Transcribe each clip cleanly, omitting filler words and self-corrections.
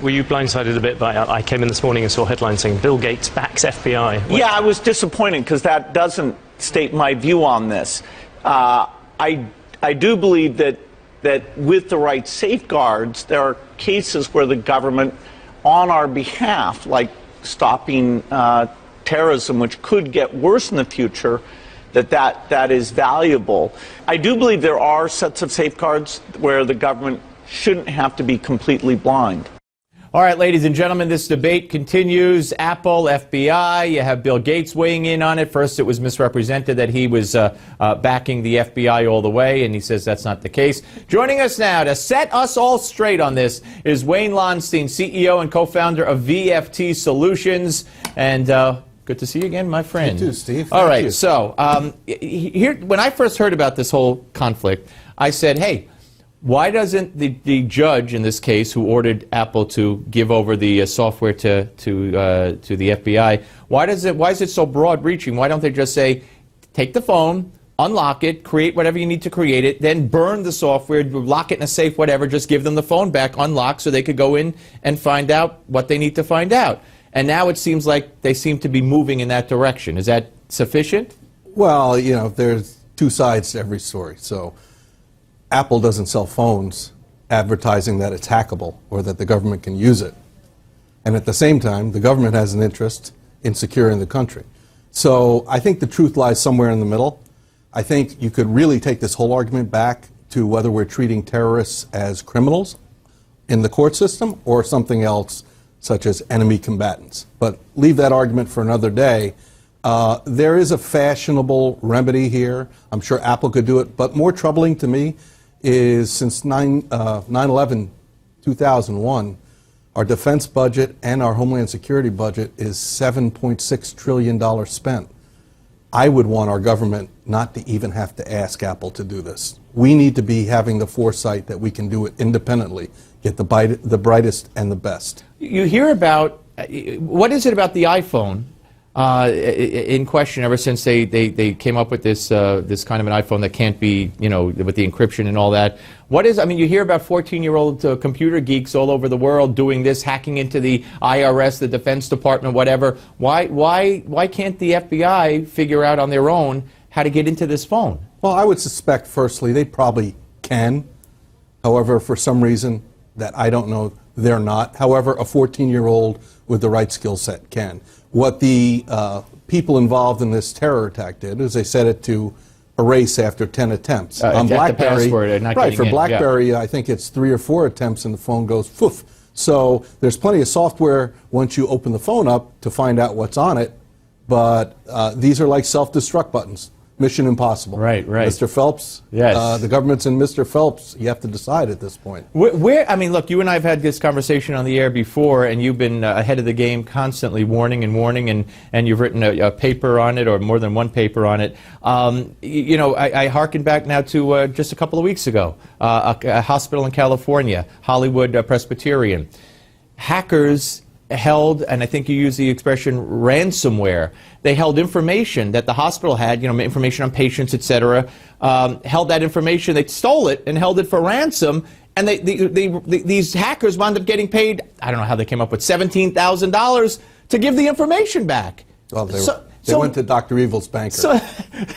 were you blindsided a bit by, I came in this morning and saw headlines saying Bill Gates backs FBI? Yeah, I was disappointed because that doesn't state my view on this. I do believe that with the right safeguards, there are cases where the government, on our behalf, like stopping terrorism, which could get worse in the future, that is valuable. I do believe there are sets of safeguards where the government shouldn't have to be completely blind. All right, ladies and gentlemen, this debate continues. Apple, FBI, you have Bill Gates weighing in on it. First, it was misrepresented that he was backing the FBI all the way, and he says that's not the case. Joining us now to set us all straight on this is Wayne Lonstein, CEO and co-founder of VFT Solutions. And good to see you again, my friend. You too, Steve. All right, so here, when I first heard about this whole conflict, I said, hey, why doesn't the judge in this case who ordered Apple to give over the software to the FBI, why is it so broad-reaching? Why don't they just say, take the phone, unlock it, create whatever you need to create it, then burn the software, lock it in a safe, whatever, just give them the phone back, unlock, so they could go in and find out what they need to find out. And now it seems like they seem to be moving in that direction. Is that sufficient? Well, you know, there's two sides to every story. So Apple doesn't sell phones advertising that it's hackable or that the government can use it. And at the same time, the government has an interest in securing the country. So I think the truth lies somewhere in the middle. I think you could really take this whole argument back to whether we're treating terrorists as criminals in the court system or something else, such as enemy combatants. But leave that argument for another day. There is a fashionable remedy here. I'm sure Apple could do it. But more troubling to me is since 9/11, 2001, our defense budget and our Homeland Security budget is $7.6 trillion spent. I would want our government not to even have to ask Apple to do this. We need to be having the foresight that we can do it independently, get the brightest and the best. You hear about, what is it about the iPhone in question ever since they came up with this this kind of an iPhone that can't be, you know, with the encryption and all that? What is, I mean, you hear about 14-year-old computer geeks all over the world doing this, hacking into the IRS, the Defense Department, whatever. Why can't the FBI figure out on their own how to get into this phone? Well, I would suspect, firstly, they probably can. However, for some reason that I don't know, they're not. However, a 14-year-old with the right skill set can. What the people involved in this terror attack did is they set it to erase after 10 attempts. On BlackBerry, right, for BlackBerry, yeah. I think it's 3 or 4 attempts and the phone goes poof. So there's plenty of software once you open the phone up to find out what's on it, but these are like self-destruct buttons. Mission impossible. Right, right. Mr. Phelps, yes. The government's in Mr. Phelps. You have to decide at this point. I mean, look, you and I have had this conversation on the air before, and you've been ahead of the game constantly warning, and you've written a paper on it, or more than one paper on it. You know, I hearken back now to just a couple of weeks ago, a hospital in California, Hollywood Presbyterian. Hackers held, and I think you used the expression ransomware, they held information that the hospital had, you know, information on patients, etc., held that information, they stole it and held it for ransom, and these hackers wound up getting paid, I don't know how they came up with $17,000 to give the information back. Well, they went to Dr. Evil's banker.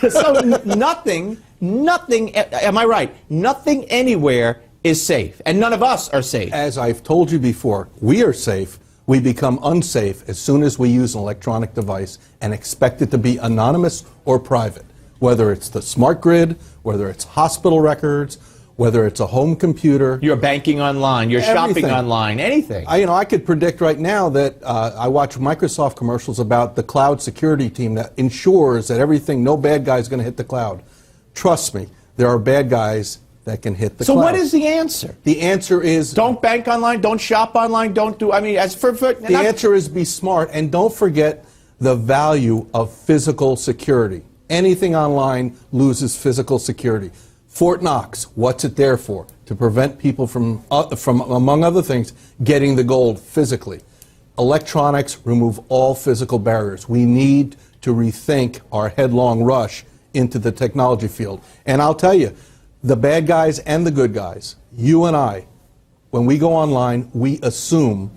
So nothing, am I right, nothing anywhere is safe, and none of us are safe. As I've told you before, we are safe. We become unsafe as soon as we use an electronic device and expect it to be anonymous or private, whether it's the smart grid, whether it's hospital records, whether it's a home computer. You're banking online, you're shopping online, anything. I could predict right now that I watch Microsoft commercials about the cloud security team that ensures that everything, no bad guy is going to hit the cloud. Trust me, there are bad guys that can hit the cloud. So what is the answer? The answer is... Don't bank online, don't shop online, don't do... I mean, as for the answer is be smart, and don't forget the value of physical security. Anything online loses physical security. Fort Knox, what's it there for? To prevent people from among other things, getting the gold physically. Electronics remove all physical barriers. We need to rethink our headlong rush into the technology field. And I'll tell you, the bad guys and the good guys, you and I, when we go online, we assume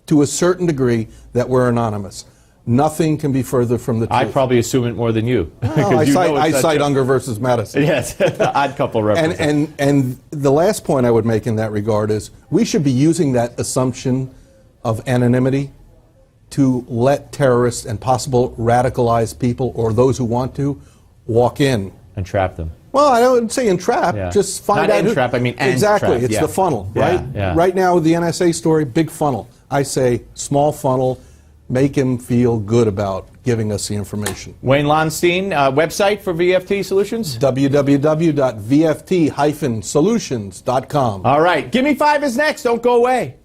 to a certain degree that we're anonymous. Nothing can be further from the truth. I probably assume it more than you. Well, I cite Unger versus Madison. Yes, odd couple reference. And the last point I would make in that regard is we should be using that assumption of anonymity to let terrorists and possible radicalized people or those who want to walk in. And trap them. Well, I don't say entrap, just find out. Not entrap, I mean exactly, entrap, it's the funnel, right? Yeah. Right now with the NSA story, big funnel. I say small funnel, make him feel good about giving us the information. Wayne Lonstein, website for VFT Solutions? www.vft-solutions.com. All right, Give Me 5 is next. Don't go away.